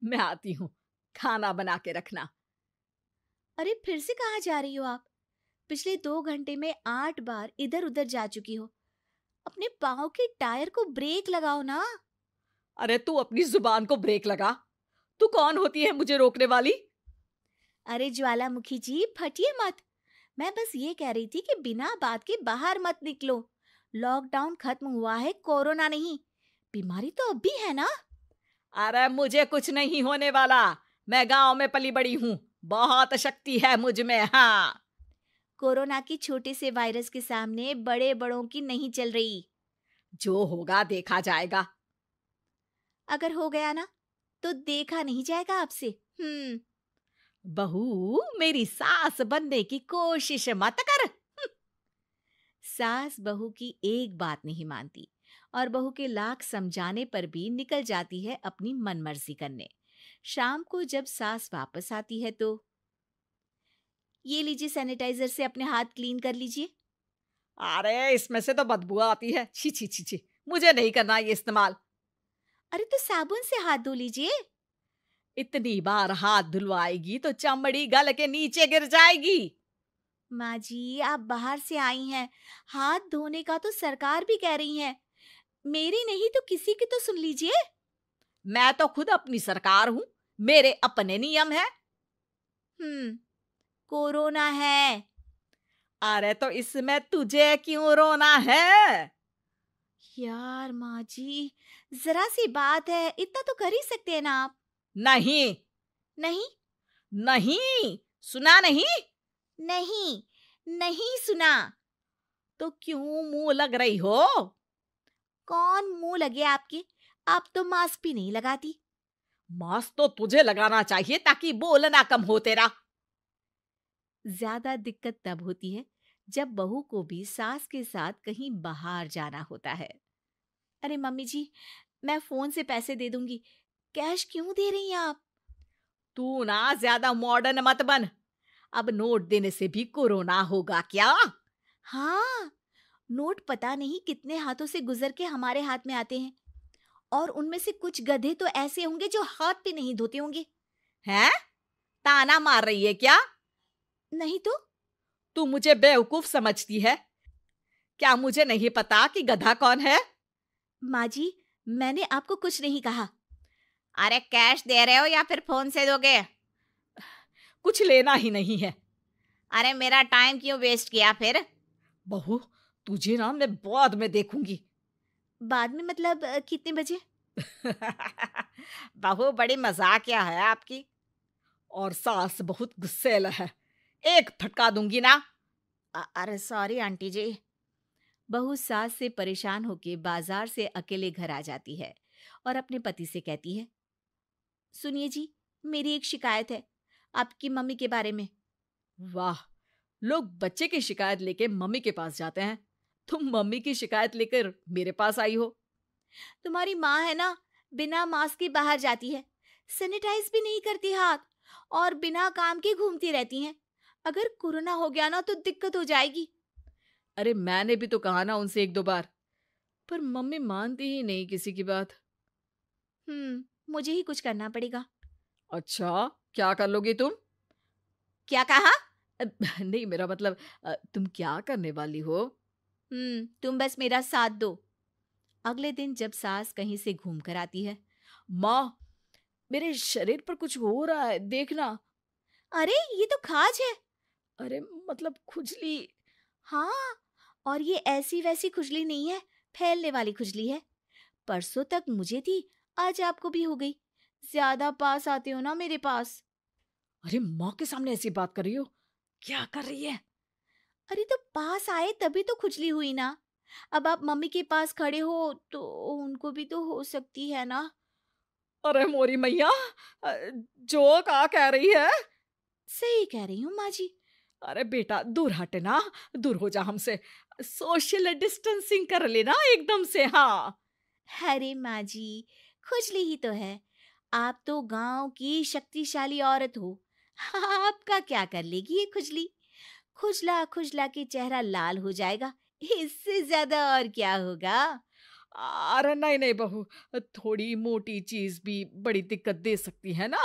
मैं आती हूँ, खाना बना के रखना। अरे फिर से कहाँ जा रही हो आप? पिछले 2 घंटे में 8 बार इधर उधर जा चुकी हो। अपने पाँव के टायर को ब्रेक लगाओ ना। अरे तू अपनी जुबान को ब्रेक लगा। तू कौन होती है मुझे रोकने वाली? अरे ज्वालामुखी जी, फटिए मत। मैं बस ये कह रही थी कि बिना बात के बाहर मत निकलो। लॉकडाउन खत्म हुआ है, कोरोना नहीं। बीमारी तो अब भी है ना। अरे मुझे कुछ नहीं होने वाला। मैं गांव में पली बड़ी हूँ। बहुत शक्ति है मुझ में। हाँ, कोरोना की छोटे से वायरस के सामने बड़े बड़ों की नहीं चल रही। जो होगा देखा जाएगा। अगर हो गया ना तो देखा नहीं जाएगा आपसे। बहू, मेरी सास बनने की कोशिश मत कर। सास बहू की एक बात नहीं मानती और बहू के लाख समझाने पर भी निकल जाती है अपनी मनमर्जी करने। शाम को जब सास वापस आती है तो ये लीजिए, सैनिटाइजर से अपने हाथ क्लीन कर लीजिए। अरे इसमें से तो बदबू आती है। छी छी छी छी, मुझे नहीं करना ये इस्तेमाल। अरे तो साबुन से हाथ धो लीजिए। इतनी बार हाथ धुलवाएगी तो चमड़ी गल के नीचे गिर जाएगी। माँ जी, आप बाहर से आई हैं, हाथ धोने का तो सरकार भी कह रही है। मेरी नहीं तो किसी की तो सुन लीजिए। मैं तो खुद अपनी सरकार हूँ। मेरे अपने नियम है। हम्म कोरोना है। अरे तो इसमें तुझे क्यों रोना है? यार माँ जी, जरा सी बात है, इतना तो कर ही सकते हैं ना आप। नहीं, नहीं, नहीं, सुना नहीं? नहीं, नहीं सुना। तो क्यों मुंह लग रही हो? कौन मुंह लगे आपके? आप तो मास्क भी नहीं लगाती। मास्क तो तुझे लगाना चाहिए ताकि बोलना कम हो तेरा। ज्यादा दिक्कत तब होती है जब बहू को भी सास के साथ कहीं बाहर जाना होता है। अरे मम्मी जी, मैं फोन से पैसे दे दूंगी। कैश क्यों दे रही हैं आप? तू ना ज्यादा मॉडर्न मत बन। अब नोट देने से भी कोरोना होगा क्या? हाँ, नोट पता नहीं कितने हाथों से गुजर के हमारे हाथ में आते हैं, और उनमें से कुछ गधे तो ऐसे होंगे जो हाथ भी नहीं धोते होंगे। हैं? ताना मार रही है क्या? नहीं तो। तू मुझे बेवकूफ समझती है? क्या मुझे नहीं पता कि गधा कौन है? माँ जी, मैंने आपको कुछ नहीं कहा। अरे कैश दे रहे हो या फिर फोन से दोगे? कुछ लेना ही नहीं है। अरे मेरा टाइम क्यों वेस्ट किया फिर? बहू, तुझे ना मैं बाद में देखूंगी। बाद में मतलब कितने बजे? बहू बड़ी मजाकिया है आपकी। और सास बहुत गुस्सेल है। एक फटका दूंगी ना। अरे सॉरी आंटी जी। बहू सास से परेशान होके बाजार से अकेले घर आ जाती है और अपने पति से कहती है, सुनिए जी, मेरी एक शिकायत है आपकी मम्मी के बारे में। वाह, लोग बच्चे की शिकायत लेके मम्मी के पास जाते हैं। तुम मम्मी की शिकायत लेकर मेरे पास आई हो। तुम्हारी माँ है ना, बिना मास्क के बाहर जाती है, सैनिटाइज भी नहीं करती हाथ, और बिना काम के घूमती रहती हैं। अगर कोरोना हो गया ना तो दिक्कत हो जाएगी। अरे मैंने भी तो कहा ना उनसे एक दो बार, पर मम्मी मानती ही नहीं किसी की बात। मुझे ही कुछ करना पड़ेगा। अच्छा, क्या कर लोगी तुम? क्या कहा? नहीं, मेरा मतलब तुम क्या करने वाली हो? तुम बस मेरा साथ दो। अगले दिन जब सास कहीं से घूम कर आती है, माँ, मेरे शरीर पर कुछ हो रहा है, देखना। अरे ये तो खाज है। अरे मतलब खुजली। हाँ, और ये ऐसी वैसी खुजली नहीं है, फैलने वाली खुजली है। परसों तक मुझे थी, आज आपको भी हो गई। ज्यादा पास आते हो ना मेरे पास। अरे माँ के सामने ऐसी बात कर रही हो? क्या कर रही है? अरे तो पास आए तभी तो खुजली हुई ना। अब आप मम्मी के पास खड़े हो तो उनको भी तो हो सकती है ना। अरे मोरी मैया, जो का कह रही है? सही कह रही हूँ माँ जी। अरे बेटा, दूर हट ना। दूर हो जा हमसे। सोशल डिस्टेंसिंग कर लेना एकदम से। हाँ, अरे माँ जी, खुजली ही तो है। आप तो गांव की शक्तिशाली औरत हो। आपका क्या कर लेगी ये खुजली? खुजला खुजला के चेहरा लाल हो जाएगा, इससे ज्यादा और क्या होगा? अरे नहीं नहीं बहू, थोड़ी मोटी चीज भी बड़ी दिक्कत दे सकती है ना।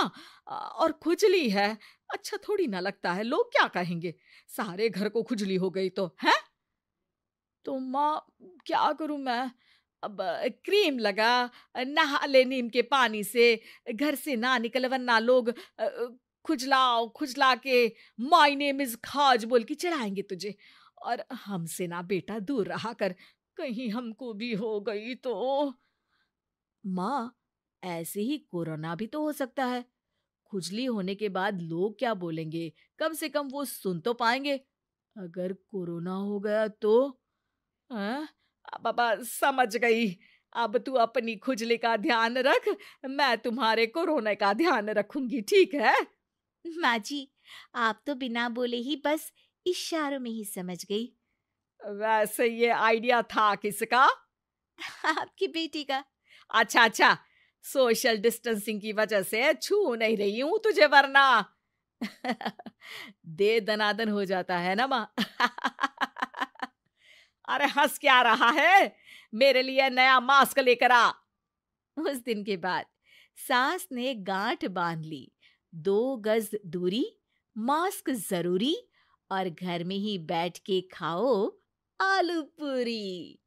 और खुजली है, अच्छा थोड़ी ना लगता है, लोग क्या कहेंगे, सारे घर को खुजली हो गई तो है। तो माँ, क्या करूं मैं? अब क्रीम लगा, नहा ले नीम के पानी से, घर से ना निकल वरना लोग खुजलाओ खुजला के माय नेम इज खाज बोल के चढ़ाएंगे तुझे। और हमसे ना बेटा दूर रहा कर, कहीं हमको भी हो गई तो। माँ, ऐसे ही कोरोना भी तो हो सकता है। खुजली होने के बाद लोग क्या बोलेंगे, कम से कम वो सुन तो पाएंगे। अगर कोरोना हो गया तो? हाँ, बाबा समझ गई। अब तू अपनी खुजली का ध्यान रख, मैं तुम्हारे कोरोना का ध्यान रखूंगी, ठीक है? माँ जी, आप तो बिना बोले ही बस इशारों में ही समझ गई। वैसे ये आइडिया था किसका? आपकी बेटी का। अच्छा अच्छा, सोशल डिस्टेंसिंग की वजह से छू नहीं रही हूं तुझे वरना। दे दनादन हो जाता है ना माँ। अरे हंस क्या रहा है, मेरे लिए नया मास्क लेकर आ। उस दिन के बाद सास ने गांठ बांध ली। 2 गज दूरी, मास्क जरूरी, और घर में ही बैठ के खाओ आलू पूरी।